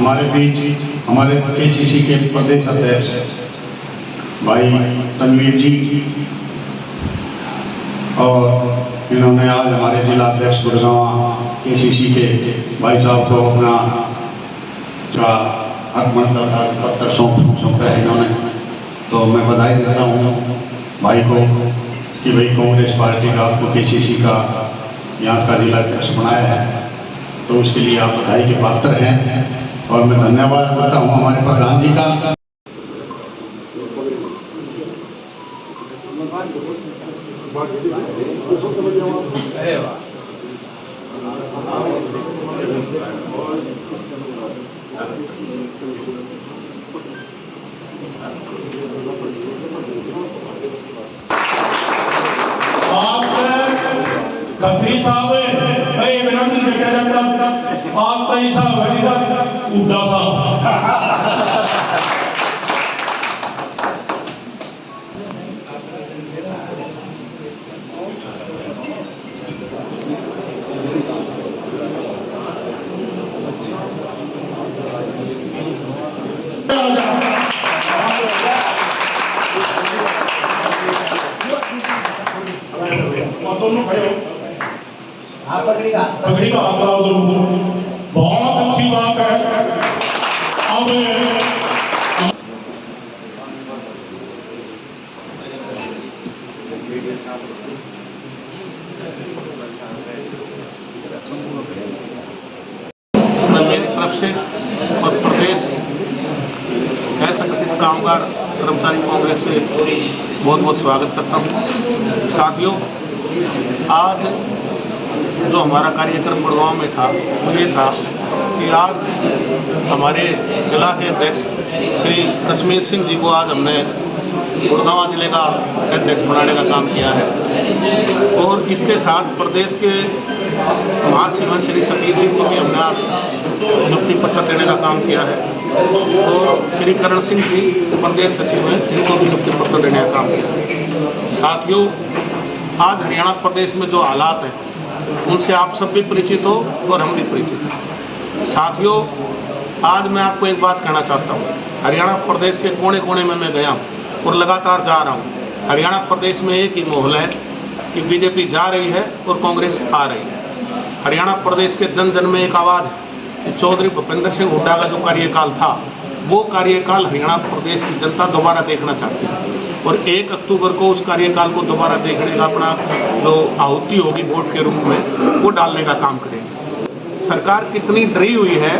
हमारे बीच हमारे केसीसी के प्रदेश अध्यक्ष भाई तनवीर जी और इन्होंने आज हमारे जिला अध्यक्ष गुड़गांव केसीसी के भाई साहब को अपना हकमंदा था पत्र सौंपा है इन्होंने। तो मैं बधाई देता हूँ भाई को कि भाई कांग्रेस पार्टी का आपको केसीसी का यहाँ का जिला अध्यक्ष बनाया है, तो उसके लिए आप बधाई के पात्र हैं। और मैं धन्यवाद करता हूँ हमारे प्रधान जी का। खत्री साहब विनती किया जाता आप कई साहब उड्डा दोनों खड़े हो। पगड़ी का आप लाओ दोनों। बहुत अच्छी बात है। अब मैं मेरी तरफ से और प्रदेश असंगठित कामगार कर्मचारी कांग्रेस से बहुत बहुत स्वागत करता हूँ। साथियों, आज जो हमारा कार्यक्रम गुड़गांव में था वो ये था कि आज हमारे जिला के अध्यक्ष श्री कश्मीर सिंह जी को आज हमने गुड़गांव जिले का अध्यक्ष बनाने का काम किया है। और इसके साथ प्रदेश के महासचिव श्री सतीश सिंह को भी हमने आज नियुक्ति पत्र देने का काम किया है। और श्री करण सिंह जी प्रदेश सचिव हैं, इनको भी नियुक्ति पत्र देने का काम किया है। साथियों, आज हरियाणा प्रदेश में जो हालात हैं उनसे आप सब भी परिचित हो और हम भी परिचित हैं। साथियों, आज मैं आपको एक बात कहना चाहता हूँ। हरियाणा प्रदेश के कोने कोने में मैं गया हूँ और लगातार जा रहा हूँ। हरियाणा प्रदेश में एक ही माहौल है कि बीजेपी जा रही है और कांग्रेस आ रही है। हरियाणा प्रदेश के जन जन में एक आवाज़ है कि चौधरी भूपेंद्र सिंह हुड्डा का जो कार्यकाल था वो कार्यकाल हरियाणा प्रदेश की जनता दोबारा देखना चाहती है और 1 अक्टूबर को उस कार्यकाल को दोबारा देखने का अपना जो आहुति होगी वोट के रूप में वो डालने का काम करेंगे। सरकार कितनी डरी हुई है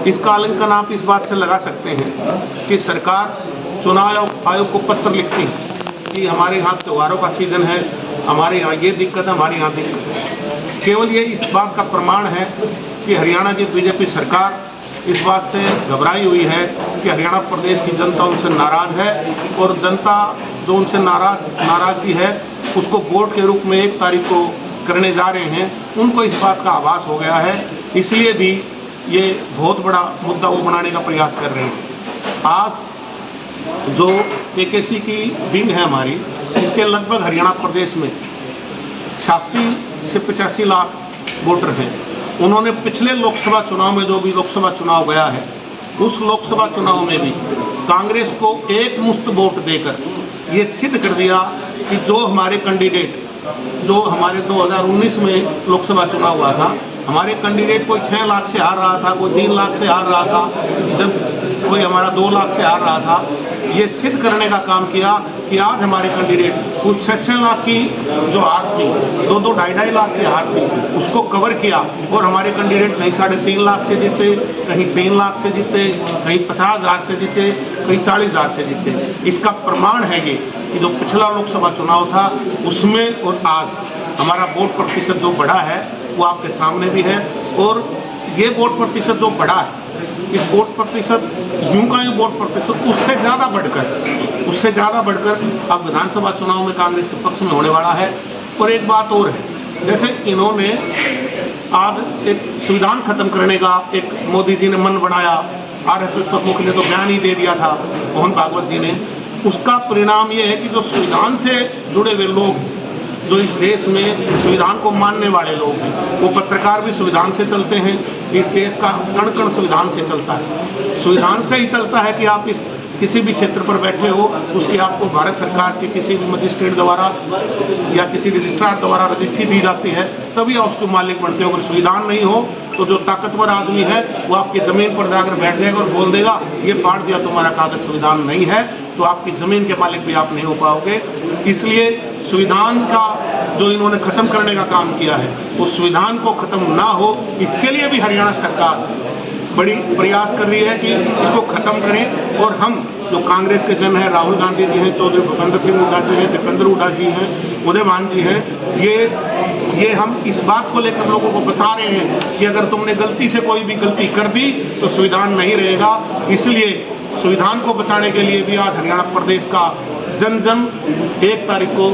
इसका आकलन आप इस बात से लगा सकते हैं कि सरकार चुनाव आयोग को पत्र लिखती है कि हमारे यहाँ त्योहारों का सीजन है, हमारे यहाँ ये दिक्कत है, हमारे यहाँ दिक्कत है। केवल ये इस बात का प्रमाण है कि हरियाणा की बीजेपी सरकार इस बात से घबराई हुई है कि हरियाणा प्रदेश की जनता उनसे नाराज है और जनता जो उनसे नाराजगी है उसको वोट के रूप में 1 तारीख को करने जा रहे हैं। उनको इस बात का आभास हो गया है, इसलिए भी ये बहुत बड़ा मुद्दा वो बनाने का प्रयास कर रहे हैं। आज जो केकेसी की विंग है हमारी, इसके लगभग हरियाणा प्रदेश में 86 से 85 लाख वोटर हैं। उन्होंने पिछले लोकसभा चुनाव में जो भी लोकसभा चुनाव गया है उस लोकसभा चुनाव में भी कांग्रेस को एक मुश्त वोट देकर ये सिद्ध कर दिया कि जो हमारे कैंडिडेट जो हमारे 2019 में लोकसभा चुनाव हुआ था, हमारे कैंडिडेट कोई 6 लाख से हार रहा था, कोई 3 लाख से हार रहा था, जब कोई हमारा 2 लाख से हार रहा था। ये सिद्ध करने का काम किया कि आज हमारे कैंडिडेट उस 6 लाख की जो हार थी, 2-2, 2.5 लाख की हार थी, उसको कवर किया और हमारे कैंडिडेट कहीं 3.5 लाख से जीते, कहीं 3 लाख से जीते, कहीं 50,000 से जीते, कहीं 40,000 से जीते। इसका प्रमाण है ये कि जो पिछला लोकसभा चुनाव था उसमें और आज हमारा वोट प्रतिशत जो बढ़ा है वो आपके सामने भी है। और ये वोट प्रतिशत जो बढ़ा है, इस वोट प्रतिशत यूं का ये वोट प्रतिशत उससे ज़्यादा बढ़कर अब विधानसभा चुनाव में कांग्रेस के पक्ष में होने वाला है। और एक बात और है, जैसे इन्होंने आज एक संविधान खत्म करने का एक मोदी जी ने मन बनाया, RSS प्रमुख ने तो बयान ही दे दिया था, मोहन भागवत जी ने। उसका परिणाम ये है कि जो संविधान से जुड़े हुए लोग जो इस देश में संविधान को मानने वाले लोग हैं, वो पत्रकार भी संविधान से चलते हैं। इस देश का कण कण संविधान से चलता है। संविधान से ही चलता है कि आप इस किसी भी क्षेत्र पर बैठे हो, उसकी आपको भारत सरकार के किसी भी मजिस्ट्रेट द्वारा या किसी रजिस्ट्रार द्वारा रजिस्ट्री दी जाती है, तभी आप उसके मालिक बनते हो। अगर संविधान नहीं हो तो जो ताकतवर आदमी है वो आपकी जमीन पर जाकर बैठ जाएगा और बोल देगा ये फाड़ दिया तुम्हारा कागज, संविधान नहीं है, तो आपकी जमीन के मालिक भी आप नहीं हो पाओगे। इसलिए संविधान का जो इन्होंने खत्म करने का काम किया है, उस संविधान को खत्म ना हो, इसके लिए भी हरियाणा सरकार बड़ी प्रयास कर रही है कि इसको खत्म करें। और हम जो कांग्रेस के जन हैं, राहुल गांधी जी हैं, चौधरी भूपेंद्र सिंह हुड्डा जी हैं, दीपेंद्र हुड्डा जी हैं, उदयभान जी हैं, ये हम इस बात को लेकर लोगों को बता रहे हैं कि अगर तुमने गलती से कोई भी गलती कर दी तो संविधान नहीं रहेगा। इसलिए संविधान को बचाने के लिए भी आज हरियाणा प्रदेश का जन 1 तारीख को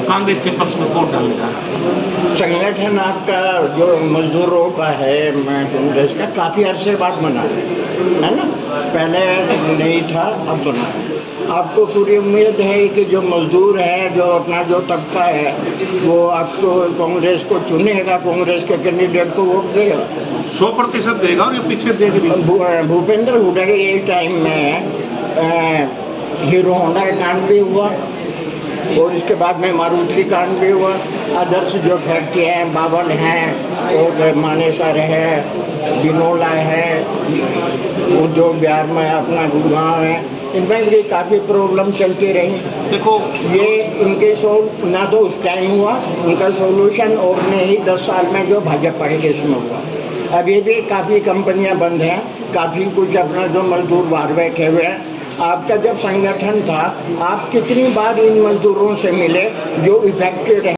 कांग्रेस के पक्ष में वोट डालने जा रहा है। संगठन आपका जो मजदूरों का है, मैं कांग्रेस का काफ़ी अरसे बाद बना है ना, पहले नहीं था, अब बना है। आपको पूरी उम्मीद है कि जो मजदूर है, जो अपना जो तबका है, वो आपको कांग्रेस को चुनेगा, कांग्रेस के कैंडिडेट को वोट देगा? 100% देगा और ये पीछे देगी भी। भूपेंद्र हुड्डा के यही टाइम में हीरो होंडा का कांड भी हुआ और इसके बाद में मारुति कांड भी हुआ। अदर्स जो फैक्ट्री हैं, बावन हैं और मानेसर है, बिनोला है, वो जो बिहार में अपना गुड़गांव है, इनमें भी काफ़ी प्रॉब्लम चलती रही। देखो ये इनके ना तो उस टाइम हुआ इनका सोल्यूशन, और न ही 10 साल में जो भाजपा के केस में हुआ। अभी भी काफ़ी कंपनियां बंद हैं, काफ़ी कुछ अपना जो मजदूर बाहर बैठे हुए हैं। आपका जब संगठन था, आप कितनी बार इन मजदूरों से मिले जो इफेक्टेड हैं?